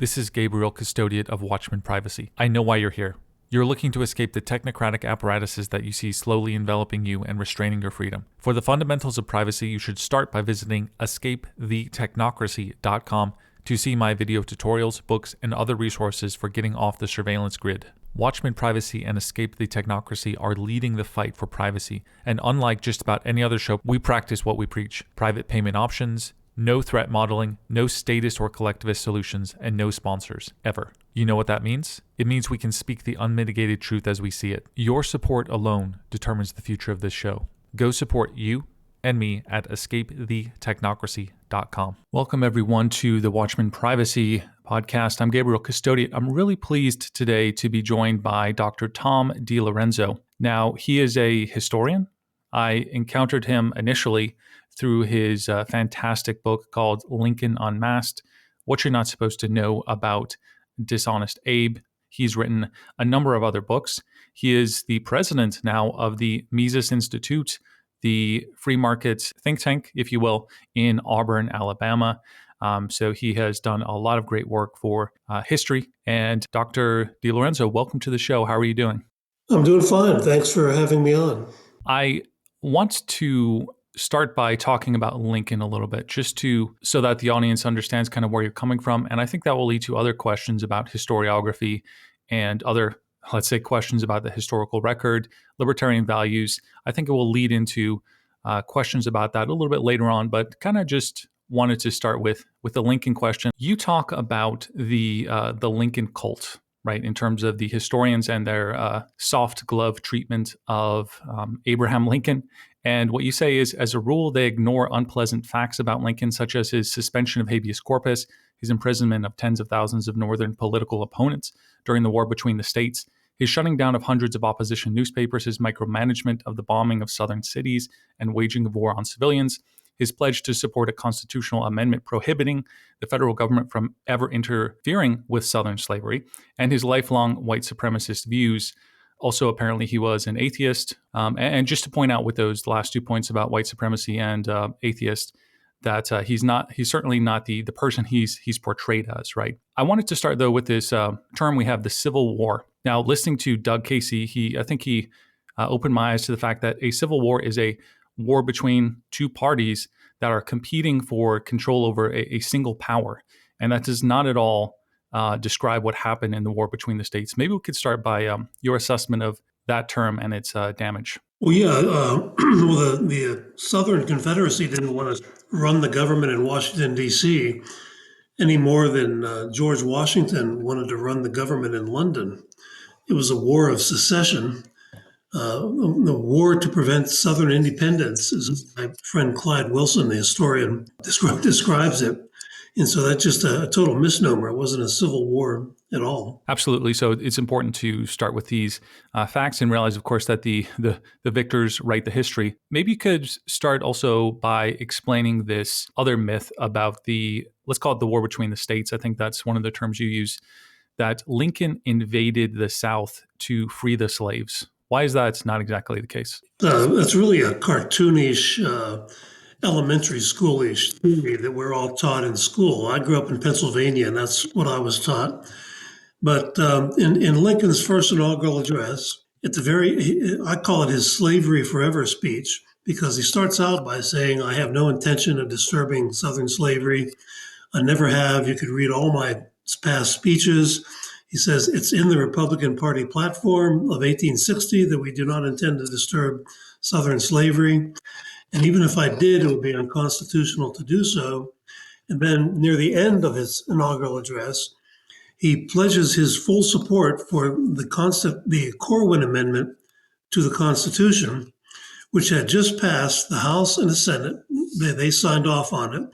This is Gabriel Custodiet of Watchman Privacy. I know why you're here. You're looking to escape the technocratic apparatuses that you see slowly enveloping you and restraining your freedom. For the fundamentals of privacy, you should start by visiting escapethetechnocracy.com to see my video tutorials, books, and other resources for getting off the surveillance grid. Watchman Privacy and Escape the Technocracy are leading the fight for privacy, and unlike just about any other show, we practice what we preach. Private payment options, no threat modeling, no statist or collectivist solutions, and no sponsors, ever. You know what that means? It means we can speak the unmitigated truth as we see it. Your support alone determines the future of this show. Go support you and me at escapethetechnocracy.com. Welcome everyone to the Watchman Privacy podcast. I'm Gabriel Custodiet. I'm really pleased today to be joined by Dr. Tom DiLorenzo. Now, he is a historian. I encountered him initially through his fantastic book called Lincoln Unmasked, What You're Not Supposed to Know About Dishonest Abe. He's written a number of other books. He is the president now of the Mises Institute, the free market think tank, if you will, in Auburn, Alabama. So he has done a lot of great work for history. And Dr. DiLorenzo, welcome to the show. How are you doing? I'm doing fine. Thanks for having me on. I want to start by talking about Lincoln a little bit, just so that the audience understands kind of where you're coming from. And I think that will lead to other questions about historiography and other, let's say, questions about the historical record, libertarian values. I think it will lead into questions about that a little bit later on, but kind of just wanted to start with the Lincoln question. You talk about the Lincoln cult, right, in terms of the historians and their soft glove treatment of Abraham Lincoln. And what you say is, as a rule, they ignore unpleasant facts about Lincoln, such as his suspension of habeas corpus, his imprisonment of tens of thousands of Northern political opponents during the war between the states, his shutting down of hundreds of opposition newspapers, his micromanagement of the bombing of southern cities and waging of war on civilians, his pledge to support a constitutional amendment prohibiting the federal government from ever interfering with Southern slavery, and his lifelong white supremacist views. Also, apparently, he was an atheist. And just to point out with those last 2 points about white supremacy and atheist, that he's certainly not the person he's portrayed as, right? I wanted to start, though, with this term we have, the Civil War. Now, listening to Doug Casey, I think he opened my eyes to the fact that a civil war is a war between two parties that are competing for control over a single power. And that does not at all describe what happened in the war between the states. Maybe we could start by your assessment of that term and its damage. Well, yeah. The Southern Confederacy didn't want to run the government in Washington, D.C. any more than George Washington wanted to run the government in London. It was a war of secession. The war to prevent Southern independence, as my friend Clyde Wilson, the historian, describes it. And so that's just a total misnomer. It wasn't a civil war at all. Absolutely. So it's important to start with these facts and realize, of course, that the victors write the history. Maybe you could start also by explaining this other myth about let's call it the war between the states. I think that's one of the terms you use, that Lincoln invaded the South to free the slaves. Why is that not exactly the case? That's really a cartoonish, elementary schoolish theory that we're all taught in school. I grew up in Pennsylvania, and that's what I was taught. But in Lincoln's first inaugural address, I call it his slavery forever speech, because he starts out by saying, I have no intention of disturbing Southern slavery. I never have. You could read all my past speeches. He says it's in the Republican Party platform of 1860 that we do not intend to disturb Southern slavery. And even if I did, it would be unconstitutional to do so. And then near the end of his inaugural address, he pledges his full support for the Corwin Amendment to the Constitution, which had just passed the House and the Senate. They signed off on it.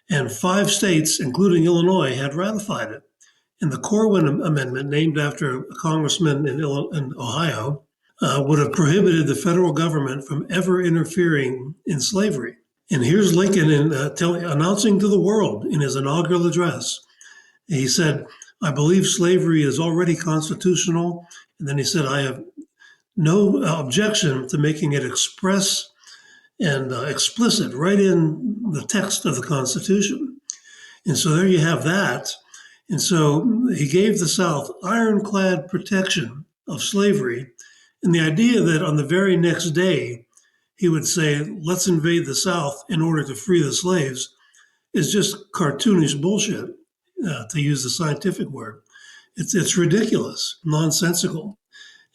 And 5 states, including Illinois, had ratified it. And the Corwin Amendment, named after a congressman in Ohio, would have prohibited the federal government from ever interfering in slavery. And here's Lincoln announcing to the world in his inaugural address. He said, I believe slavery is already constitutional. And then he said, I have no objection to making it express and explicit right in the text of the Constitution. And so there you have that. And so he gave the South ironclad protection of slavery. And the idea that on the very next day he would say, let's invade the South in order to free the slaves is just cartoonish bullshit, to use the scientific word. It's ridiculous, nonsensical.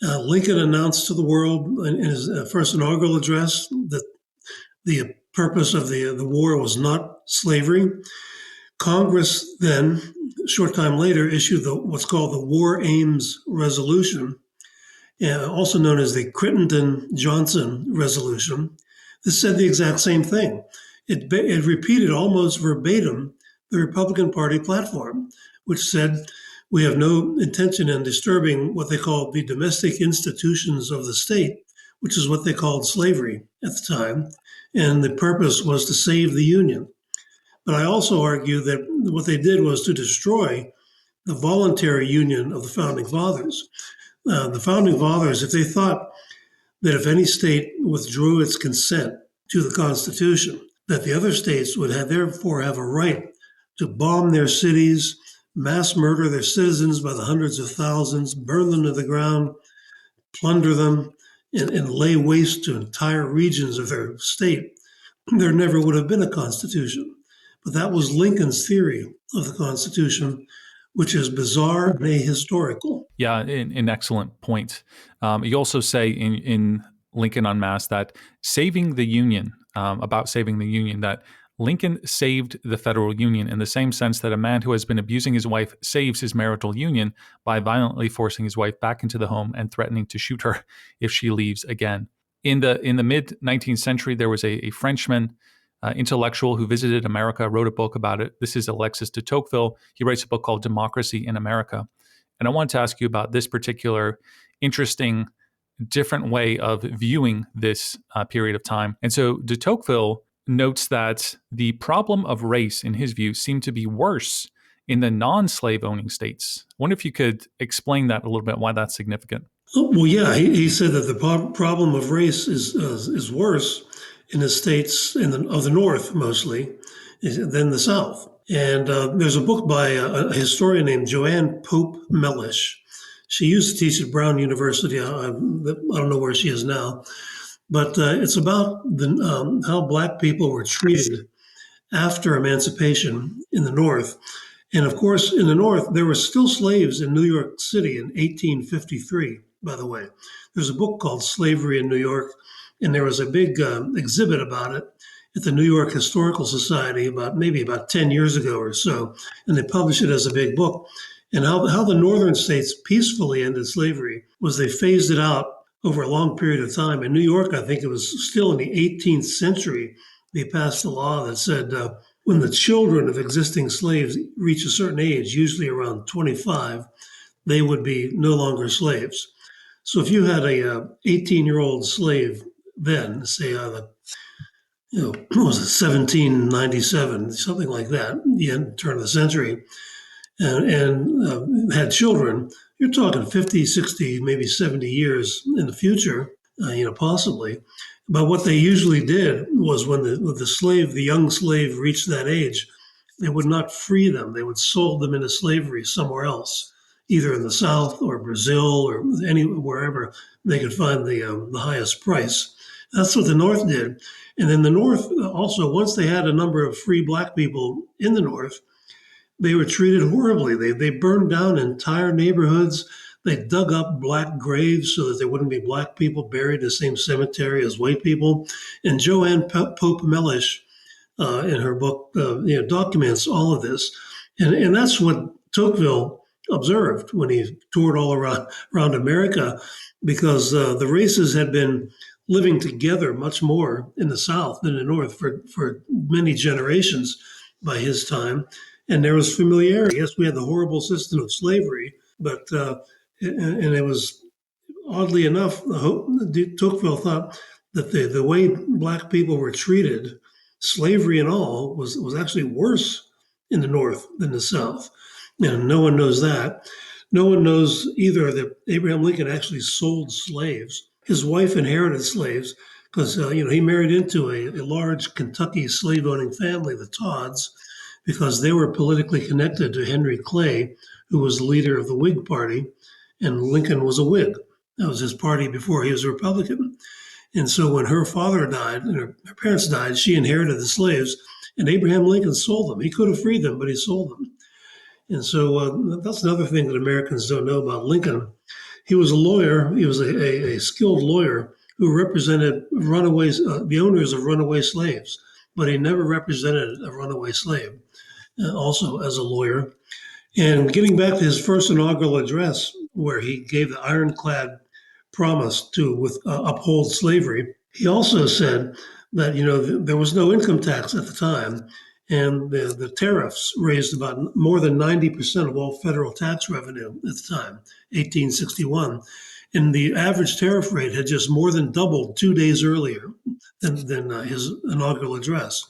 Lincoln announced to the world in his first inaugural address that the purpose of the war was not slavery. Congress then, a short time later, issued what's called the War Aims Resolution, also known as the Crittenden-Johnson Resolution. This said the exact same thing. It repeated almost verbatim the Republican Party platform, which said, we have no intention in disturbing what they called the domestic institutions of the state, which is what they called slavery at the time. And the purpose was to save the Union. But I also argue that what they did was to destroy the voluntary union of the founding fathers. The founding fathers, if they thought that if any state withdrew its consent to the Constitution, that the other states would therefore have a right to bomb their cities, mass murder their citizens by the hundreds of thousands, burn them to the ground, plunder them, and lay waste to entire regions of their state, there never would have been a Constitution. But that was Lincoln's theory of the Constitution, which is bizarre and ahistorical. Yeah, an excellent point. You also say in Lincoln Unmasked that saving the Union, about saving the Union, that Lincoln saved the federal union in the same sense that a man who has been abusing his wife saves his marital union by violently forcing his wife back into the home and threatening to shoot her if she leaves again. In the mid 19th century, there was a Frenchman intellectual who visited America, wrote a book about it. This is Alexis de Tocqueville. He writes a book called Democracy in America. And I wanted to ask you about this particular interesting, different way of viewing this period of time. And so de Tocqueville notes that the problem of race, in his view, seemed to be worse in the non-slave owning states. I wonder if you could explain that a little bit, why that's significant. Well, yeah, he said that the problem of race is worse in the states of the North mostly than the South. And there's a book by a historian named Joanne Pope Mellish. She used to teach at Brown University. I don't know where she is now, but it's about how Black people were treated after emancipation in the North. And of course, in the North, there were still slaves in New York City in 1853, by the way. There's a book called Slavery in New York, and there was a big exhibit about it at the New York Historical Society about 10 years ago or so, and they published it as a big book. And how the northern states peacefully ended slavery was they phased it out over a long period of time. In New York, I think it was still in the 18th century, they passed a law that said when the children of existing slaves reach a certain age, usually around 25, they would be no longer slaves. So if you had a 18-year-old slave then, say, what was it, 1797, something like that, the end turn of the century, and had children, you're talking 50, 60, maybe 70 years in the future, possibly. But what they usually did was when the young slave reached that age, they would not free them. They would sold them into slavery somewhere else, either in the South or Brazil or wherever they could find the highest price. That's what the North did. And then the North also, once they had a number of free Black people in the North, they were treated horribly. They burned down entire neighborhoods. They dug up Black graves so that there wouldn't be Black people buried in the same cemetery as white people. And Joanne Pope Mellish, in her book, documents all of this. And that's what Tocqueville observed when he toured all around America, because the races had been living together much more in the South than in the North for many generations by his time. And there was familiarity. Yes, we had the horrible system of slavery, but and it was, oddly enough, Tocqueville thought that the way Black people were treated, slavery and all, was actually worse in the North than the South. And no one knows that. No one knows either that Abraham Lincoln actually sold slaves. His wife inherited slaves because he married into a large Kentucky slave owning family, the Todds. because they were politically connected to Henry Clay, who was the leader of the Whig Party, and Lincoln was a Whig. That was his party before he was a Republican. And so when her father died and her parents died, she inherited the slaves, and Abraham Lincoln sold them. He could have freed them, but he sold them. And so that's another thing that Americans don't know about Lincoln. He was a lawyer. He was a skilled lawyer who represented runaways, the owners of runaway slaves, but he never represented a runaway slave. Also, as a lawyer, and getting back to his first inaugural address, where he gave the ironclad promise to uphold slavery, he also said that there was no income tax at the time, and the tariffs raised about more than 90% of all federal tax revenue at the time, 1861. And the average tariff rate had just more than doubled 2 days earlier than his inaugural address.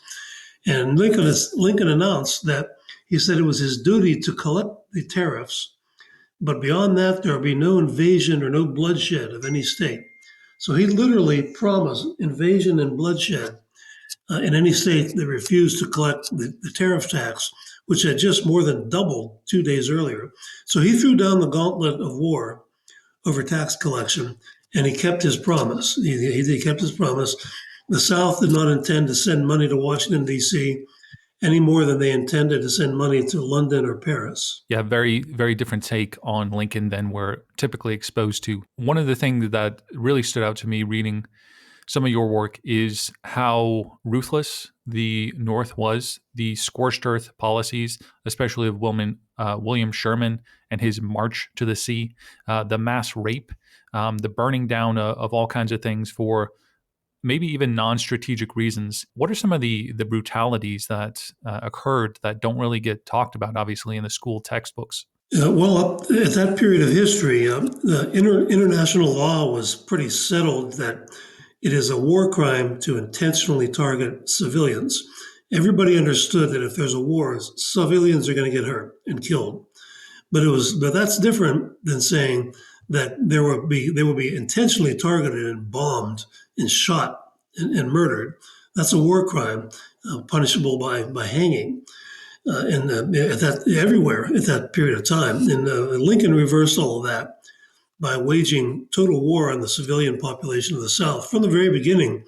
And Lincoln announced that he said it was his duty to collect the tariffs, but beyond that, there would be no invasion or no bloodshed of any state. So he literally promised invasion and bloodshed in any state that refused to collect the tariff tax, which had just more than doubled 2 days earlier. So he threw down the gauntlet of war over tax collection, and he kept his promise. He kept his promise. The South did not intend to send money to Washington, D.C., any more than they intended to send money to London or Paris. Yeah, very, very different take on Lincoln than we're typically exposed to. One of the things that really stood out to me reading some of your work is how ruthless the North was, the scorched earth policies, especially of William Sherman and his march to the sea, the mass rape, the burning down of all kinds of things for maybe even non-strategic reasons. What are some of the brutalities that occurred that don't really get talked about, obviously, in the school textbooks? Well, at that period of history, the international law was pretty settled that it is a war crime to intentionally target civilians. Everybody understood that if there's a war, civilians are going to get hurt and killed. But that's different than saying that they will be intentionally targeted and bombed and shot and murdered. That's a war crime, punishable by hanging. And at that everywhere at that period of time, and Lincoln reversed all of that by waging total war on the civilian population of the South from the very beginning.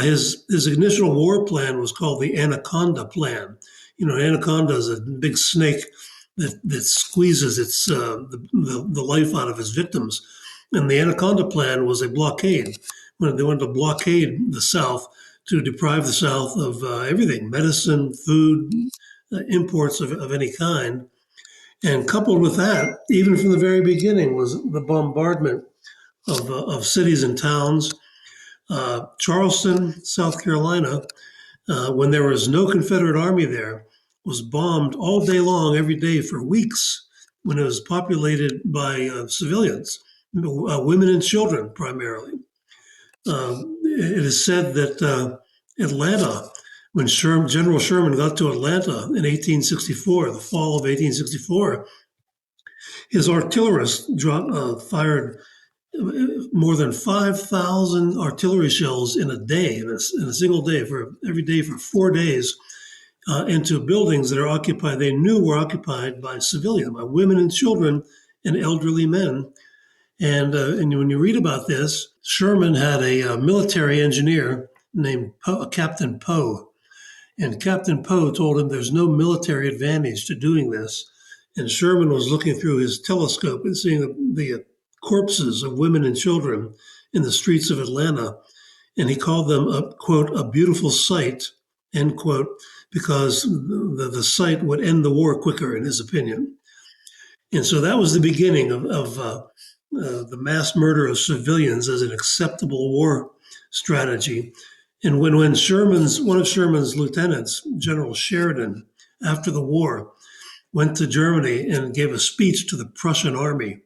His initial war plan was called the Anaconda Plan. An anaconda is a big snake that squeezes the life out of its victims. And the Anaconda Plan was a blockade. When they wanted to blockade the South to deprive the South of everything, medicine, food, imports of any kind. And coupled with that, even from the very beginning, was the bombardment of cities and towns. Charleston, South Carolina, when there was no Confederate army there, was bombed all day long, every day for weeks, when it was populated by civilians, women and children primarily. It is said that Atlanta, when General Sherman got to Atlanta in 1864, the fall of 1864, his artillerists fired more than 5,000 artillery shells in a day, in a single day, every day for 4 days, into buildings that are occupied, they knew were occupied by civilians, by women and children and elderly men. And when you read about this, Sherman had a military engineer named Captain Poe. And Captain Poe told him there's no military advantage to doing this. And Sherman was looking through his telescope and seeing the corpses of women and children in the streets of Atlanta. And he called them, quote, a beautiful sight, end quote, because the sight would end the war quicker, in his opinion. And so that was the beginning of the mass murder of civilians as an acceptable war strategy. And when one of Sherman's lieutenants, General Sheridan, after the war, went to Germany and gave a speech to the Prussian army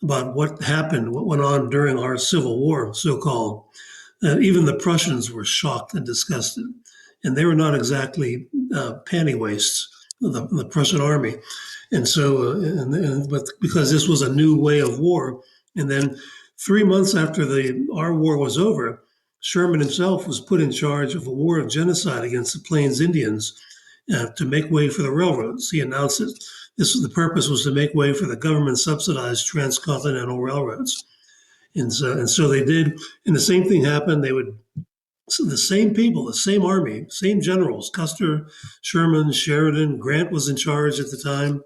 about what happened, what went on during our Civil War, so-called, even the Prussians were shocked and disgusted. And they were not exactly panty waists, the Prussian army. And so, but because this was a new way of war, and then 3 months after our war was over, Sherman himself was put in charge of a war of genocide against the Plains Indians. to make way for the railroads. He announced it. The purpose was to make way for the government-subsidized transcontinental railroads. And so they did. And the same thing happened. So the same people, the same army, same generals, Custer, Sherman, Sheridan, Grant was in charge at the time,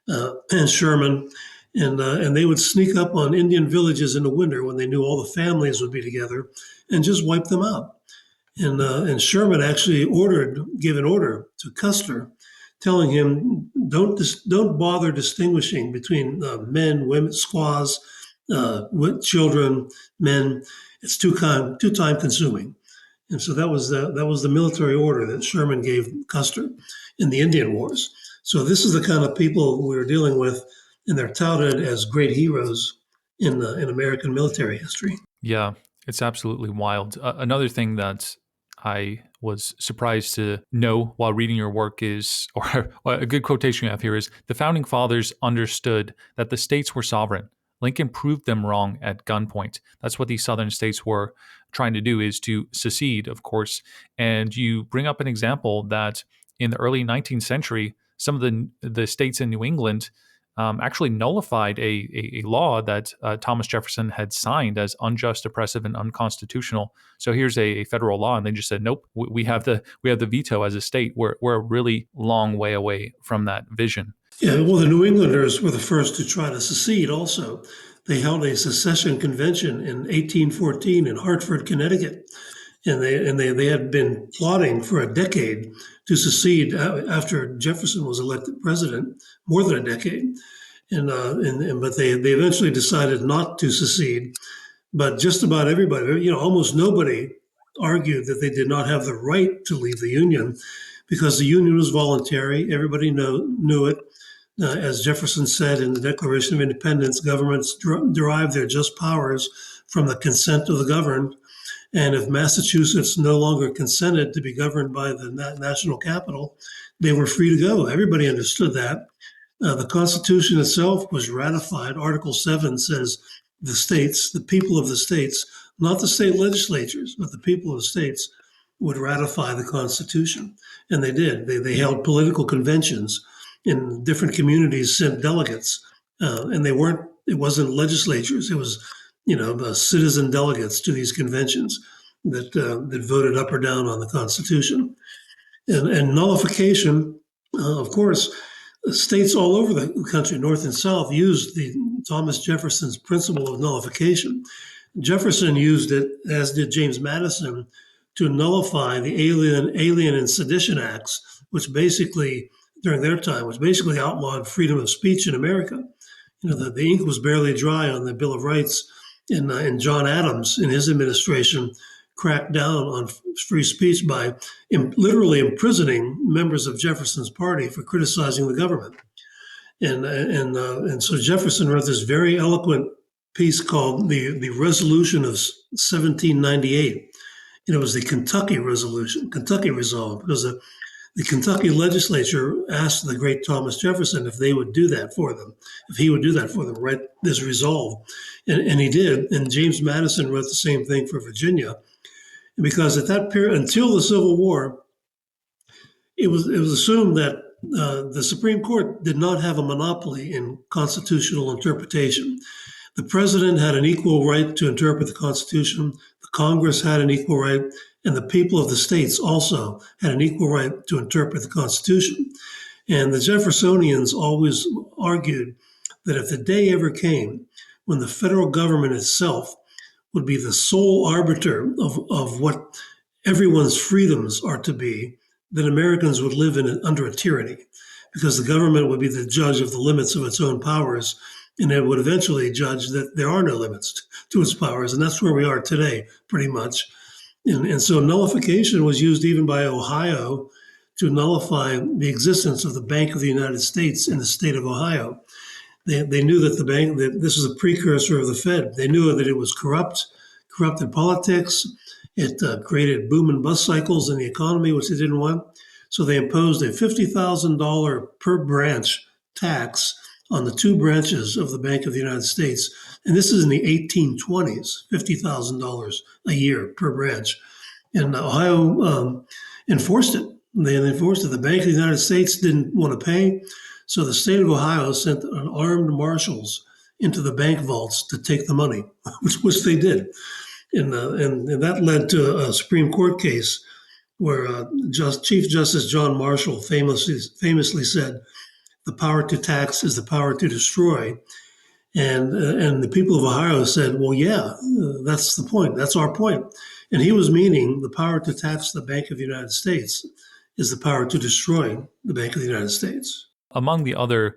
and Sherman, and they would sneak up on Indian villages in the winter when they knew all the families would be together, and just wipe them out. And Sherman actually gave an order to Custer, telling him don't bother distinguishing between men, women, squaws, children, men. It's too time consuming. And so that was the military order that Sherman gave Custer in the Indian Wars. So this is the kind of people we're dealing with, and they're touted as great heroes in American military history. Yeah, it's absolutely wild. Another thing that I was surprised to know while reading your work is, or a good quotation you have here is, the founding fathers understood that the states were sovereign. Lincoln proved them wrong at gunpoint. That's what these southern states were trying to do, is to secede, of course. And you bring up an example that in the early 19th century, some of the states in New England actually nullified a law that Thomas Jefferson had signed as unjust, oppressive, and unconstitutional. So here's a federal law, and they just said, nope, we have the veto as a state. We're a really long way away from that vision. Yeah, well, the New Englanders were the first to try to secede also. They held a secession convention in 1814 in Hartford, Connecticut. And they had been plotting for a decade to secede after Jefferson was elected president, more than a decade. But they eventually decided not to secede. But just about everybody, almost nobody argued that they did not have the right to leave the Union because the Union was voluntary. Everybody knew it. As Jefferson said in the Declaration of Independence, governments derive their just powers from the consent of the governed. And if Massachusetts no longer consented to be governed by the national capital, they were free to go. Everybody understood that. The Constitution itself was ratified. Article 7 says the states, the people of the states, not the state legislatures, but the people of the states would ratify the Constitution. And they did. They held political conventions in different communities, sent delegates, and it wasn't legislatures. It was, citizen delegates to these conventions that voted up or down on the Constitution. And nullification, of course, states all over the country, North and South, used the Thomas Jefferson's principle of nullification. Jefferson used it, as did James Madison, to nullify the Alien and Sedition Acts, which basically, during their time, outlawed freedom of speech in America. The ink was barely dry on the Bill of Rights, and John Adams, in his administration, cracked down on free speech by literally imprisoning members of Jefferson's party for criticizing the government. And so Jefferson wrote this very eloquent piece called the Resolution of 1798. It was the Kentucky Resolve, because the Kentucky legislature asked the great Thomas Jefferson if they would do that for them, if he would do that for them, write this resolve. And he did. And James Madison wrote the same thing for Virginia. Because at that period, until the Civil War, it was assumed that the Supreme Court did not have a monopoly in constitutional interpretation. The president had an equal right to interpret the Constitution. The Congress had an equal right, and the people of the states also had an equal right to interpret the Constitution. And the Jeffersonians always argued that if the day ever came when the federal government itself would be the sole arbiter of what everyone's freedoms are to be, then Americans would live under a tyranny, because the government would be the judge of the limits of its own powers, and it would eventually judge that there are no limits to its powers. And that's where we are today, pretty much. And so nullification was used even by Ohio to nullify the existence of the Bank of the United States in the state of Ohio. They knew that that this was a precursor of the Fed. They knew that it was corrupted politics. It created boom and bust cycles in the economy, which they didn't want. So they imposed a $50,000 per branch tax on the two branches of the Bank of the United States. And this is in the 1820s, $50,000 a year per branch. And Ohio enforced it. They enforced it. The Bank of the United States didn't want to pay, so the state of Ohio sent an armed marshals into the bank vaults to take the money, which they did. And that led to a Supreme Court case where Chief Justice John Marshall famously said, "The power to tax is the power to destroy." And the people of Ohio said, "Well, yeah, that's the point. That's our point." And he was meaning the power to tax the Bank of the United States is the power to destroy the Bank of the United States. Among the other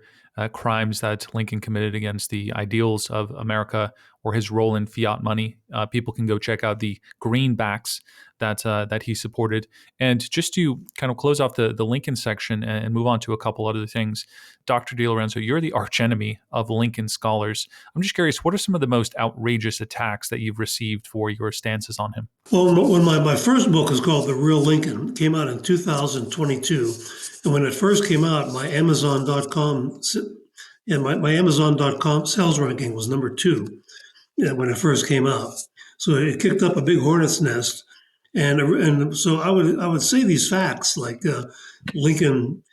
crimes that Lincoln committed against the ideals of America or his role in fiat money, people can go check out the greenbacks that he supported. And just to kind of close off the Lincoln section and move on to a couple other things, Dr. DiLorenzo, you're the archenemy of Lincoln scholars. I'm just curious, what are some of the most outrageous attacks that you've received for your stances on him? Well, when my first book is called The Real Lincoln, it came out in 2022. And when it first came out, my Amazon.com my Amazon.com sales ranking was number 2 when it first came out. So it kicked up a big hornet's nest. And so I would say these facts like Lincoln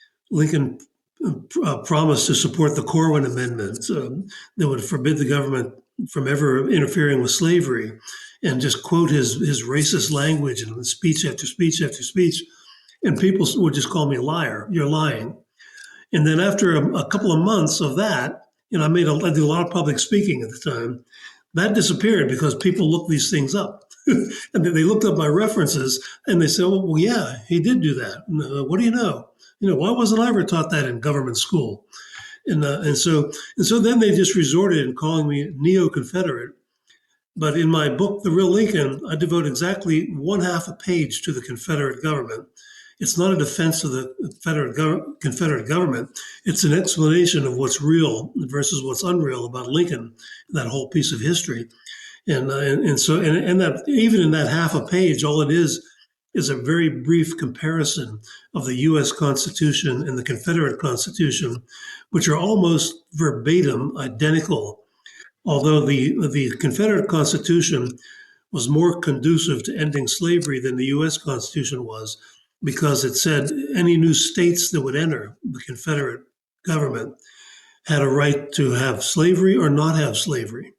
promised to support the Corwin Amendment that would forbid the government from ever interfering with slavery, and just quote his racist language and speech after speech after speech, and people would just call me a liar. You're lying. And then after a couple of months of that, I did a lot of public speaking at the time. That disappeared because people looked these things up. And they looked up my references and they said, well, yeah, he did do that. What do you know? Why wasn't I ever taught that in government school? And so then they just resorted in calling me neo-Confederate. But in my book, The Real Lincoln, I devote exactly one half a page to the Confederate government. It's not a defense of the Confederate government. It's an explanation of what's real versus what's unreal about Lincoln, that whole piece of history. And that even in that half a page, all it is a very brief comparison of the U.S. Constitution and the Confederate Constitution, which are almost verbatim identical. Although the Confederate Constitution was more conducive to ending slavery than the U.S. Constitution was, because it said any new states that would enter the Confederate government had a right to have slavery or not have slavery.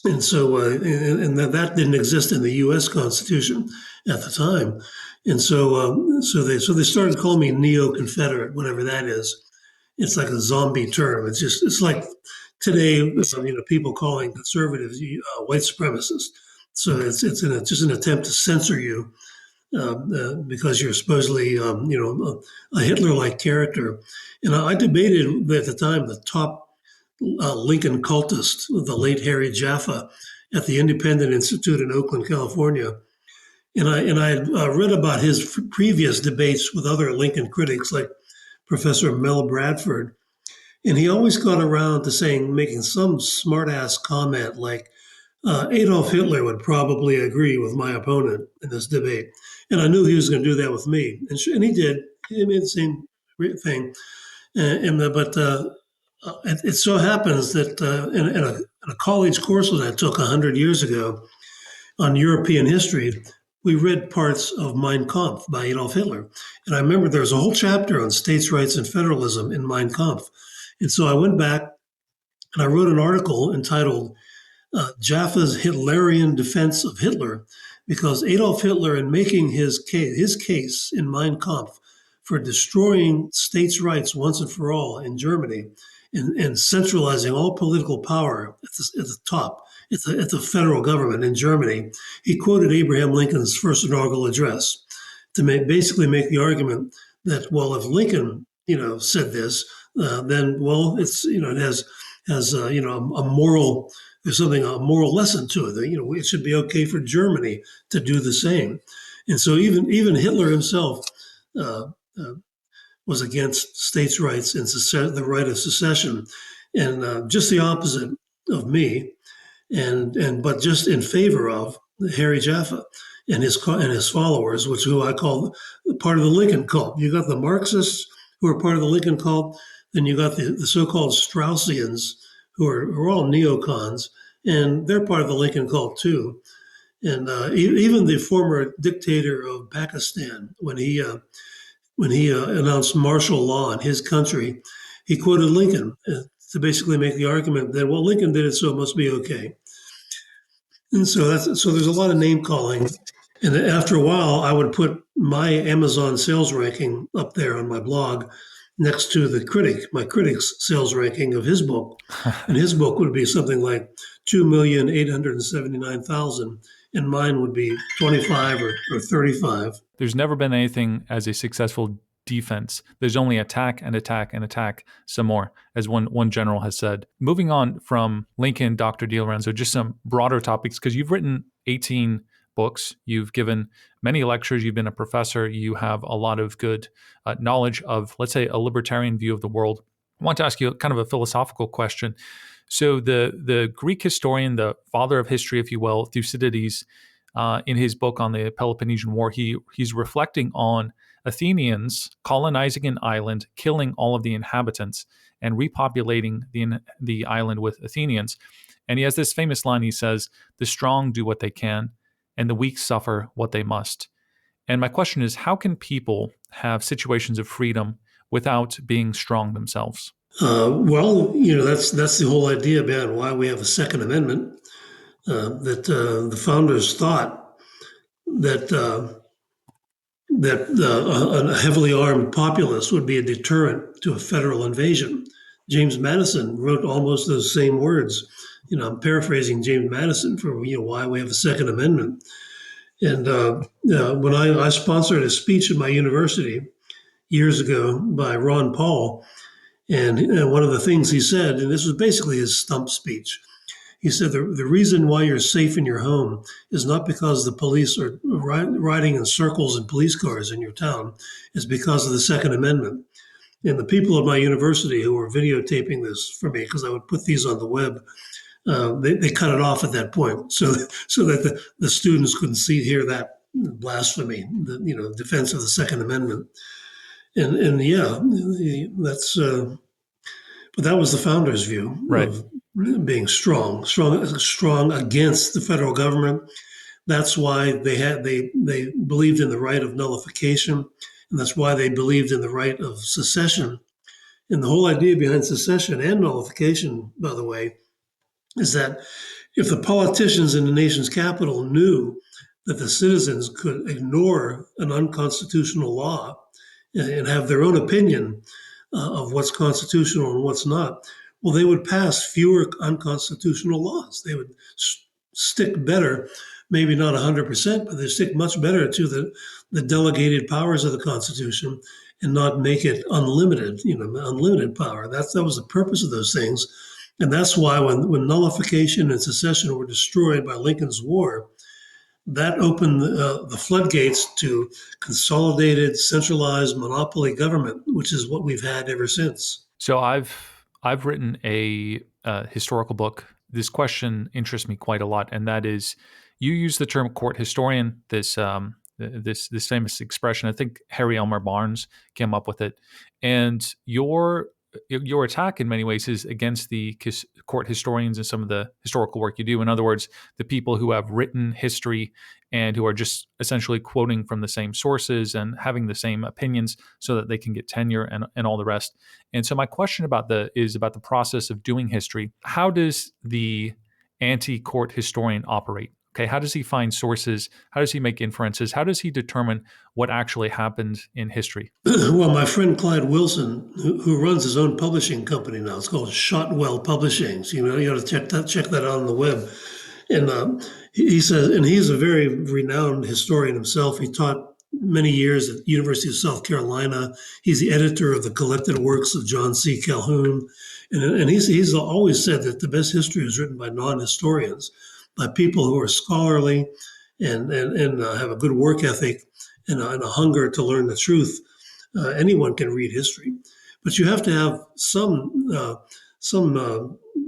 And so, and that didn't exist in the U.S. Constitution at the time. And so they started calling me neo-Confederate, whatever that is. It's like a zombie term. It's like today, people calling conservatives white supremacists. So it's just an attempt to censor you because you're supposedly a Hitler-like character. And I debated at the time the top Lincoln cultist, the late Harry Jaffa, at the Independent Institute in Oakland, California. And I had read about his previous debates with other Lincoln critics like Professor Mel Bradford. And he always got around to making some smart-ass comment like, Adolf Hitler would probably agree with my opponent in this debate. And I knew he was going to do that with me. And he did. He made the same thing. But it so happens that in a college course that I took 100 years ago on European history, we read parts of Mein Kampf by Adolf Hitler. And I remember there was a whole chapter on states' rights and federalism in Mein Kampf. And so I went back and I wrote an article entitled Jaffa's Hitlerian Defense of Hitler, because Adolf Hitler, in making his case in Mein Kampf for destroying states' rights once and for all in Germany and centralizing all political power at the top, at the federal government in Germany, he quoted Abraham Lincoln's first inaugural address to basically make the argument that, well, if Lincoln, said this, then, well, it has a moral, there's a moral lesson to it. That, it should be okay for Germany to do the same. And so even Hitler himself was against states' rights and the right of secession, and just the opposite of me, but just in favor of Harry Jaffa and his followers, who I call part of the Lincoln cult. You got the Marxists who are part of the Lincoln cult, then you got the so-called Straussians who are all neocons, and they're part of the Lincoln cult too. And even the former dictator of Pakistan, when he when he announced martial law in his country, he quoted Lincoln to basically make the argument that, well, Lincoln did it, so it must be okay. And so there's a lot of name calling. And after a while, I would put my Amazon sales ranking up there on my blog next to my critic's sales ranking of his book. And his book would be something like 2,879,000, and mine would be 25 or 35. There's never been anything as a successful defense. There's only attack and attack and attack some more, as one general has said. Moving on from Lincoln, Dr. DiLorenzo, just some broader topics, because you've written 18 books, you've given many lectures, you've been a professor, you have a lot of good knowledge of, let's say, a libertarian view of the world. I want to ask you kind of a philosophical question. So the Greek historian, the father of history, if you will, Thucydides, in his book on the Peloponnesian War, he's reflecting on Athenians colonizing an island, killing all of the inhabitants, and repopulating the island with Athenians. And he has this famous line. He says, "The strong do what they can, and the weak suffer what they must." And my question is, how can people have situations of freedom without being strong themselves? Well, that's the whole idea behind why we have a Second Amendment. That the founders thought that a heavily armed populace would be a deterrent to a federal invasion. James Madison wrote almost those same words. I'm paraphrasing James Madison for why we have a Second Amendment. And when I sponsored a speech at my university years ago by Ron Paul, and one of the things he said, and this was basically his stump speech, he said the reason why you're safe in your home is not because the police are riding in circles in police cars in your town. It's because of the Second Amendment. And the people at my university who were videotaping this for me, because I would put these on the web, they cut it off at that point, so that the students couldn't hear that blasphemy, the defense of the Second Amendment. And yeah, that's but that was the founders' view Right. of being strong against the federal government. That's why they believed in the right of nullification, and that's why they believed in the right of secession. And the whole idea behind secession and nullification, by the way, is that if the politicians in the nation's capital knew that the citizens could ignore an unconstitutional law and have their own opinion of what's constitutional and what's not, well, they would pass fewer unconstitutional laws. They would stick better, maybe not 100%, but they stick much better to the delegated powers of the Constitution and not make it unlimited, unlimited power. That was the purpose of those things. And that's why when nullification and secession were destroyed by Lincoln's War, that opened the floodgates to consolidated, centralized monopoly government, which is what we've had ever since. So I've written a historical book. This question interests me quite a lot, and that is, you use the term court historian. This famous expression. I think Harry Elmer Barnes came up with it, and your attack in many ways is against the court historians and some of the historical work you do. In other words, the people who have written history and who are just essentially quoting from the same sources and having the same opinions so that they can get tenure and all the rest. And so my question is about the process of doing history. How does the anti-court historian operate? Okay, how does he find sources? How does he make inferences? How does he determine what actually happened in history? Well, my friend Clyde Wilson, who runs his own publishing company now, it's called Shotwell Publishing. So, you got to check that out on the web. And he says, and he's a very renowned historian himself. He taught many years at the University of South Carolina. He's the editor of the collected works of John C. Calhoun. And he's always said that the best history is written by non-historians, by people who are scholarly and have a good work ethic and a hunger to learn the truth. Anyone can read history, but you have to have some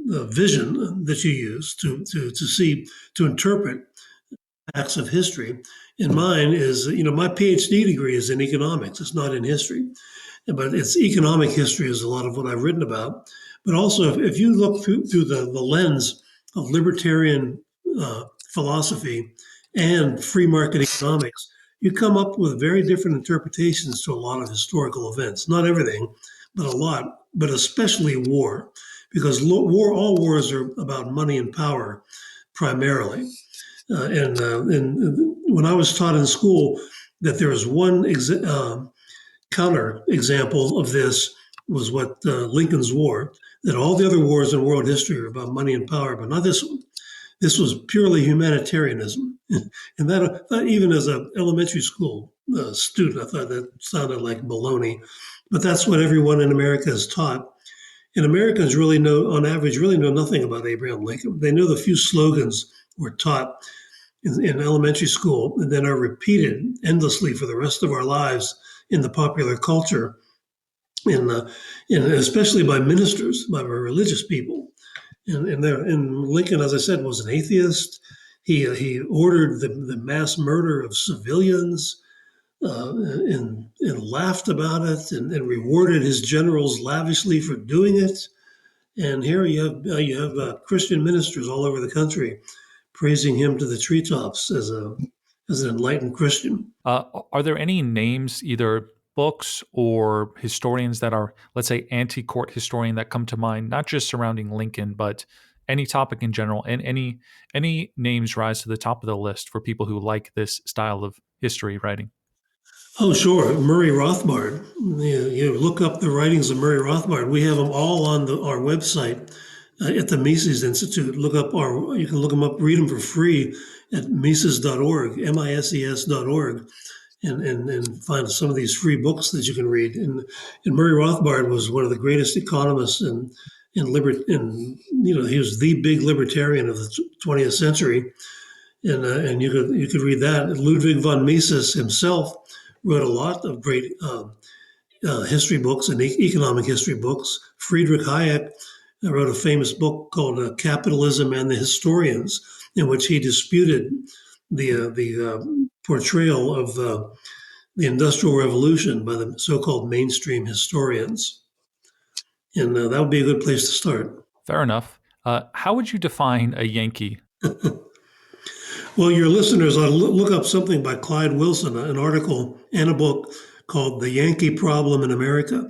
vision that you use to interpret acts of history. And mine is, my PhD degree is in economics. It's not in history, but it's economic history is a lot of what I've written about. But also, if you look through the lens of libertarian philosophy and free market economics, you come up with very different interpretations to a lot of historical events. Not everything, but a lot, but especially war, because all wars are about money and power primarily. And when I was taught in school that there is one counter example of this was what Lincoln's War, that all the other wars in world history are about money and power, but not this one. This was purely humanitarianism. And that even as an elementary school student, I thought that sounded like baloney. But that's what everyone in America is taught. And Americans really know, on average, really know nothing about Abraham Lincoln. They know the few slogans were taught in elementary school and then are repeated endlessly for the rest of our lives in the popular culture, and especially by ministers, by religious people. And Lincoln, as I said, was an atheist. He ordered the mass murder of civilians and laughed about it and rewarded his generals lavishly for doing it. And here you have Christian ministers all over the country praising him to the treetops as an enlightened Christian. Are there any names, either books or historians that are, let's say, anti-court historian that come to mind, not just surrounding Lincoln, but any topic in general, and any names rise to the top of the list for people who like this style of history writing? Oh, sure. Murray Rothbard. You look up the writings of Murray Rothbard. We have them all on our website at the Mises Institute. You can look them up, read them for free at Mises.org, MISES.org, and find some of these free books that you can read. And Murray Rothbard was one of the greatest economists he was the big libertarian of the 20th century. And you could read that. Ludwig von Mises himself wrote a lot of great history books and economic history books. Friedrich Hayek wrote a famous book called Capitalism and the Historians, in which he disputed the portrayal of the Industrial Revolution by the so-called mainstream historians. And that would be a good place to start. Fair enough. How would you define a Yankee? Well, your listeners ought to look up something by Clyde Wilson, an article and a book called The Yankee Problem in America.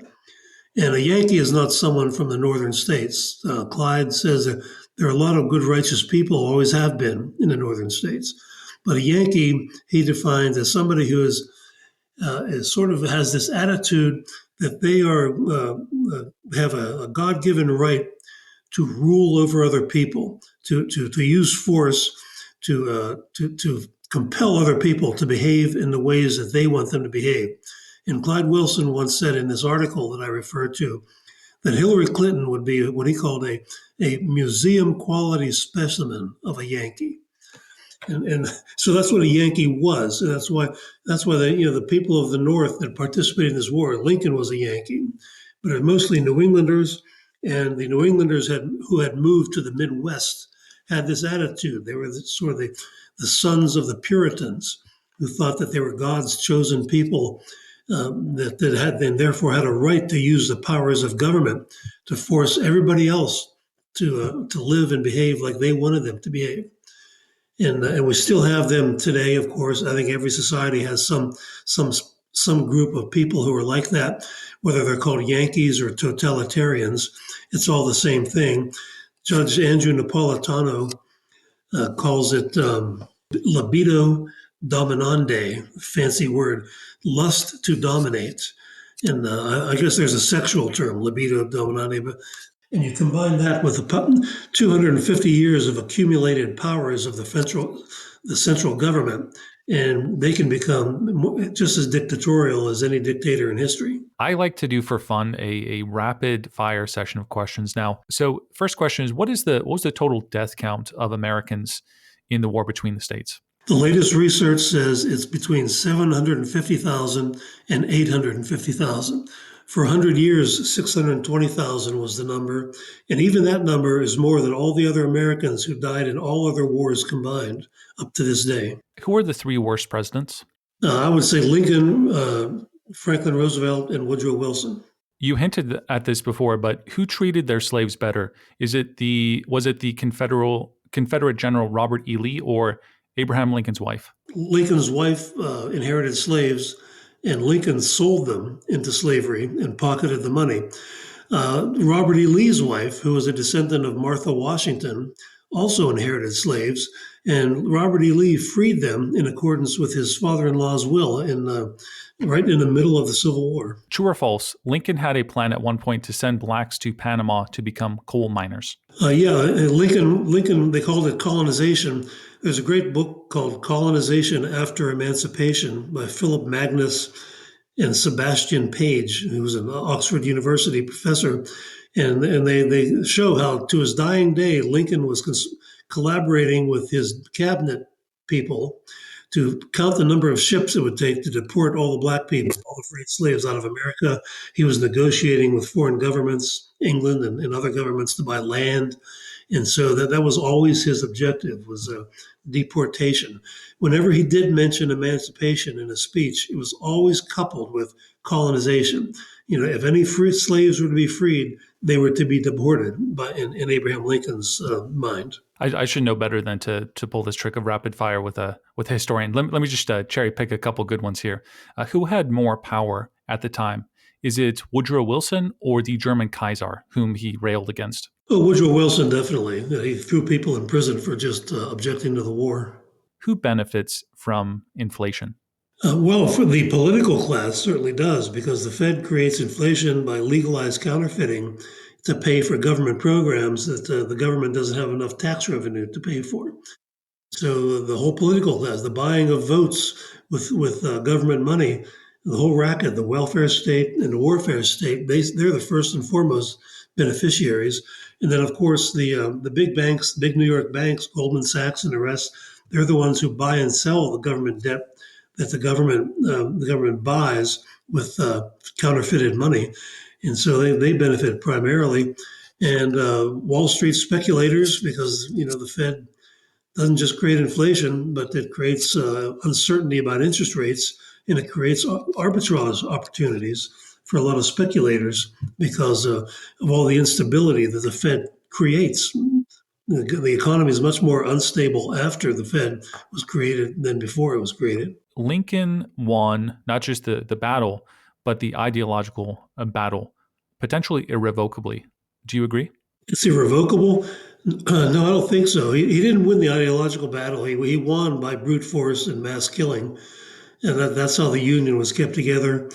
And a Yankee is not someone from the northern states. Clyde says that there are a lot of good, righteous people, always have been in the northern states. But a Yankee, he defines as somebody who is sort of has this attitude that they have a God-given right to rule over other people, to use force to compel other people to behave in the ways that they want them to behave. And Clyde Wilson once said in this article that I referred to that Hillary Clinton would be what he called a museum quality specimen of a Yankee. And so that's what a Yankee was. And that's why the people of the North that participated in this war, Lincoln was a Yankee, but it was mostly New Englanders, and the New Englanders who had moved to the Midwest had this attitude. They were sort of the sons of the Puritans who thought that they were God's chosen people that had and therefore had a right to use the powers of government to force everybody else to live and behave like they wanted them to behave. And we still have them today. Of course, I think every society has some group of people who are like that, whether they're called Yankees or totalitarians. It's all the same thing. Judge Andrew Napolitano calls it libido dominandi, fancy word, lust to dominate. And I guess there's a sexual term, libido dominandi, and you combine that with the 250 years of accumulated powers of the central government, and they can become just as dictatorial as any dictator in history. I like to do for fun a rapid fire session of questions now. So first question is, what was the total death count of Americans in the war between the states? The latest research says it's between 750,000 and 850,000. For 100 years, 620,000 was the number. And even that number is more than all the other Americans who died in all other wars combined up to this day. Who are the three worst presidents? I would say Lincoln, Franklin Roosevelt, and Woodrow Wilson. You hinted at this before, but who treated their slaves better? Was it the Confederate General Robert E. Lee or Abraham Lincoln's wife. Lincoln's wife inherited slaves, and Lincoln sold them into slavery and pocketed the money. Robert E. Lee's wife, who was a descendant of Martha Washington, also inherited slaves, and Robert E. Lee freed them in accordance with his father-in-law's will right in the middle of the Civil War. True or false, Lincoln had a plan at one point to send blacks to Panama to become coal miners. Lincoln, they called it colonization. There's a great book called Colonization After Emancipation by Philip Magnus and Sebastian Page, who was an Oxford University professor. And they show how, to his dying day, Lincoln was collaborating with his cabinet people to count the number of ships it would take to deport all the black people, all the freed slaves out of America. He was negotiating with foreign governments, England and other governments, to buy land. And so that was always his objective, was deportation. Whenever he did mention emancipation in a speech, it was always coupled with colonization. If any free slaves were to be freed, they were to be deported in Abraham Lincoln's mind. I should know better than to pull this trick of rapid fire with a historian. Let me just cherry pick a couple good ones here. Who had more power at the time? Is it Woodrow Wilson or the German Kaiser, whom he railed against? Oh, Woodrow Wilson, definitely. He threw people in prison for just objecting to the war. Who benefits from inflation? Well, for the political class, certainly does, because the Fed creates inflation by legalized counterfeiting to pay for government programs that the government doesn't have enough tax revenue to pay for. So the whole political class, the buying of votes with government money, the whole racket, the welfare state and the warfare state, they're the first and foremost beneficiaries. And then, of course, the big banks, big New York banks, Goldman Sachs and the rest, they're the ones who buy and sell the government debt that the government buys with counterfeited money. And so they benefit primarily. And Wall Street speculators, because, the Fed doesn't just create inflation, but it creates uncertainty about interest rates, and it creates arbitrage opportunities for a lot of speculators because of all the instability that the Fed creates. The economy is much more unstable after the Fed was created than before it was created. Lincoln won not just the battle, but the ideological battle, potentially irrevocably. Do you agree? It's irrevocable? No, I don't think so. He didn't win the ideological battle. He won by brute force and mass killing. And that's how the Union was kept together.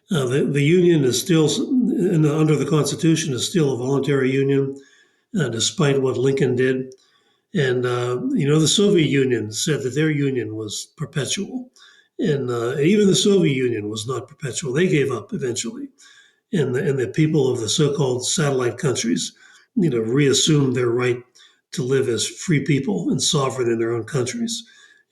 The Union is still, under the Constitution, is still a voluntary union, despite what Lincoln did. And, the Soviet Union said that their union was perpetual. And even the Soviet Union was not perpetual. They gave up eventually. And the people of the so-called satellite countries, reassumed their right to live as free people and sovereign in their own countries.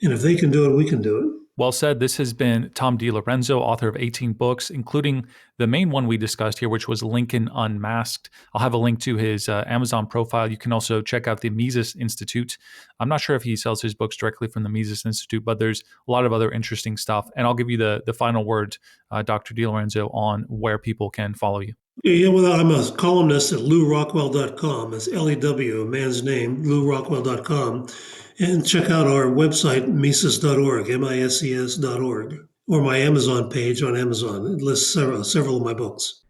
And if they can do it, we can do it. Well said. This has been Tom DiLorenzo, author of 18 books, including the main one we discussed here, which was Lincoln Unmasked. I'll have a link to his Amazon profile. You can also check out the Mises Institute. I'm not sure if he sells his books directly from the Mises Institute, but there's a lot of other interesting stuff. And I'll give you the final word, Dr. DiLorenzo, on where people can follow you. Yeah, well, I'm a columnist at LewRockwell.com. It's L-E-W, a man's name, LewRockwell.com. And check out our website, Mises.org, MISES.org, or my Amazon page on Amazon. It lists several of my books.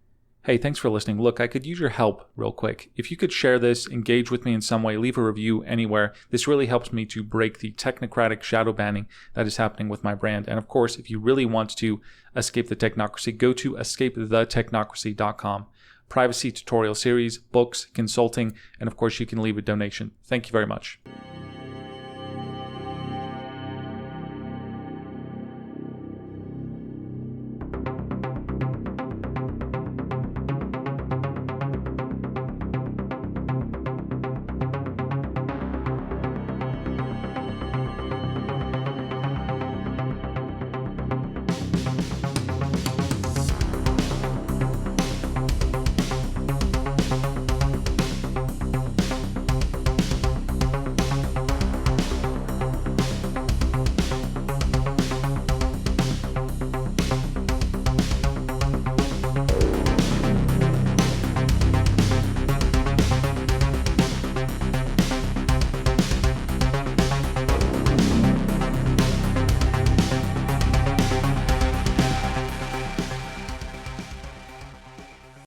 Hey, thanks for listening. Look, I could use your help real quick. If you could share this, engage with me in some way, leave a review anywhere. This really helps me to break the technocratic shadow banning that is happening with my brand. And of course, if you really want to escape the technocracy, go to escapethetechnocracy.com. Privacy tutorial series, books, consulting, and of course, you can leave a donation. Thank you very much.